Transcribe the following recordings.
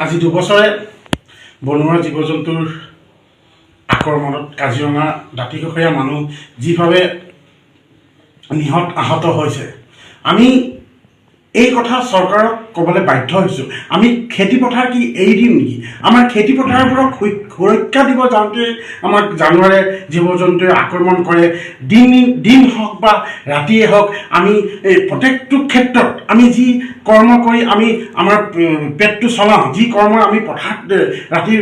আজি দুবছৰে বনৰীয়া জীৱ জন্তুৰ আক্ৰমণত কাজিৰঙা দাঁতিকাষৰীয়া মানুহ যিভাৱে আহত হৈছে, আমি এই কথা চৰকাৰক ক'বলৈ বাধ্য হৈছোঁ। আমি খেতি পথাৰ কি এৰি দিম নেকি? আমাৰ খেতি পথাৰবোৰক সুৰক্ষা দিব যাওঁতে আমাক জানুৱাৰে জীৱ জন্তুৱে আক্ৰমণ কৰে। দিন হওক বা ৰাতিয়ে হওক, আমি এই প্ৰত্যেকটো ক্ষেত্ৰত আমি যি কৰ্ম কৰি আমি আমাৰ পেটটো চলাওঁ, যি কৰ্ম আমি পথাৰত ৰাতি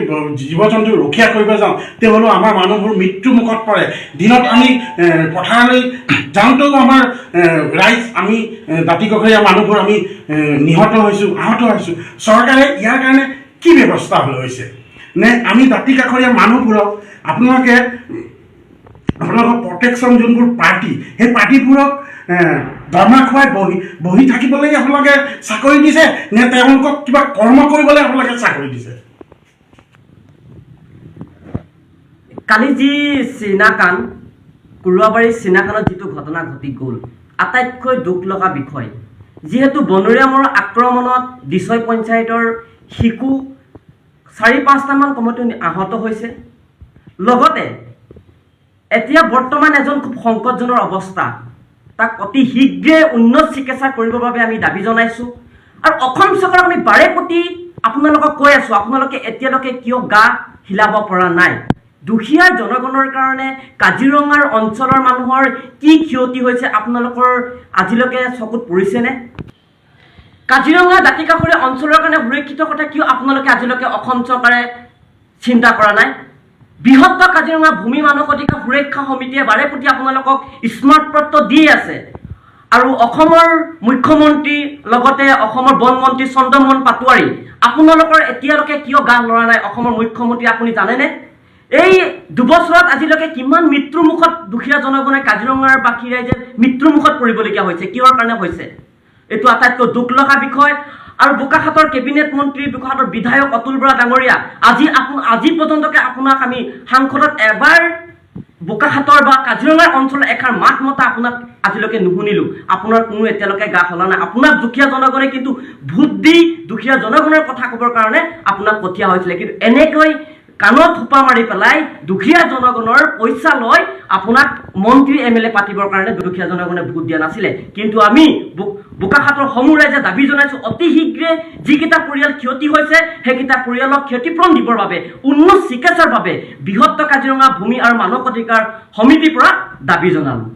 জীৱ জন্তু ৰক্ষা কৰিব যাওঁ, তেওঁলোক আমাৰ মানুহবোৰ মৃত্যু মুখত পৰে। দিনত আমি পথাৰলৈ যাওঁতেও আমাৰ ৰাইজ, আমি দাঁতিকাষৰীয়া মানুহবোৰ আমি নিহত হৈছোঁ, আহত হৈছোঁ। চৰকাৰে ইয়াৰ কাৰণে কি ব্যৱস্থা লৈছে? নে আমি দাঁতিকাষৰীয়া মানুহবোৰক আপোনালোকৰ প্ৰটেকশ্যন যোনবোৰ পাৰ্টি, সেই পাৰ্টিবোৰক দৰমহা খুৱাই বহি থাকিবলৈ আপোনালোকে চাকৰি দিছে, নে তেওঁলোকক কিবা কৰ্ম কৰিবলৈ আপোনালোকে চাকৰি দিছে? কালি যি চীনাকান, কুৰুৱাবাৰীৰ চীনাকানত যিটো ঘটনা ঘটি গ'ল, আটাইতকৈ দুখ লগা বিষয়। যিহেতু বনৰীয়া ম'হৰ আক্ৰমণত দিছৈ পঞ্চায়তৰ শিশু ৪-৫টামান কমতে আহত হৈছে। লগতে এতিয়া বৰ্তমান এজন খুব সংকটজনক অৱস্থা, তাক অতি শীঘ্ৰে উন্নত চিকিৎসা কৰিবৰ বাবে আমি দাবী জনাইছোঁ। আৰু অসম চৰকাৰক আমি বাৰে প্ৰতি আপোনালোকক কৈ আছোঁ, আপোনালোকে এতিয়ালৈকে কিয় গা হিলাব পৰা নাই? দুখীয়া জনগণৰ কাৰণে কাজিৰঙাৰ অঞ্চলৰ মানুহৰ কি ক্ষতি হৈছে আপোনালোকৰ আজিলৈকে চকুত পৰিছেনে? কাজিৰঙা দাঁতিকাষৰীয়া অঞ্চলৰ কাৰণে সুৰক্ষিত কথা কিয় আপোনালোকে আজিলৈকে অসম চৰকাৰে চিন্তা কৰা নাই? বৃহত্তৰ কাজিৰঙা ভূমি মানৱ অধিকাৰ সুৰক্ষা সমিতিয়ে বাৰে প্ৰতি আপোনালোকক স্মাৰক পত্ৰ দি আছে। আৰু অসমৰ মুখ্যমন্ত্ৰী লগতে অসমৰ বন মন্ত্ৰী চন্দ্ৰমোহন পাটোৱাৰী, আপোনালোকৰ এতিয়ালৈকে কিয় গা লৰা নাই? অসমৰ মুখ্যমন্ত্ৰী আপুনি জানেনে? এই দুবছৰত আজিলৈকে কিমান মৃত্যুমুখত দুখীয়া জনগণে, কাজিৰঙাৰ বাকী ৰাইজে মৃত্যুমুখত পৰিবলগীয়া হৈছে? কিহৰ কাৰণে হৈছে? এইটো আটাইতকৈ দুখ লগা বিষয়। আৰু বোকাখাতৰ কেবিনেট মন্ত্ৰী, বোকাখাতৰ বিধায়ক অতুল বৰা ডাঙৰীয়া, আজি পৰ্যন্তকে আপোনাক আমি সাংসদত এবাৰ বোকাখাতৰ বা কাজিৰঙাৰ অঞ্চলৰ এষাৰ মাত মতা আপোনাক আজিলৈকে নুশুনিলোঁ। আপোনাৰ কোনো এতিয়ালৈকে গা হলা নাই। আপোনাক দুখীয়া জনগণে কিন্তু ভোট দি দুখীয়া জনগণৰ কথা ক'বৰ কাৰণে আপোনাক পঠিওৱা হৈছিলে, কিন্তু এনেকৈ কাণত থোপা মাৰি পেলাই দুখীয়া জনগণৰ পইচা লৈ আপোনাক মন্ত্ৰী MLA পাতিবৰ কাৰণে দুখীয়া জনগণে ভোট দিয়া নাছিলে। কিন্তু আমি বোকাখাতৰ সমূহ ৰাইজে দাবী জনাইছোঁ, অতি শীঘ্ৰে যিকেইটা পৰিয়াল ক্ষতি হৈছে সেইকেইটা পৰিয়ালক ক্ষতিপূৰণ দিবৰ বাবে, উন্নত চিকিৎসাৰ বাবে বৃহত্তৰ কাজিৰঙা ভূমি আৰু মানৱ অধিকাৰ সমিতিৰ পৰা দাবী জনালোঁ।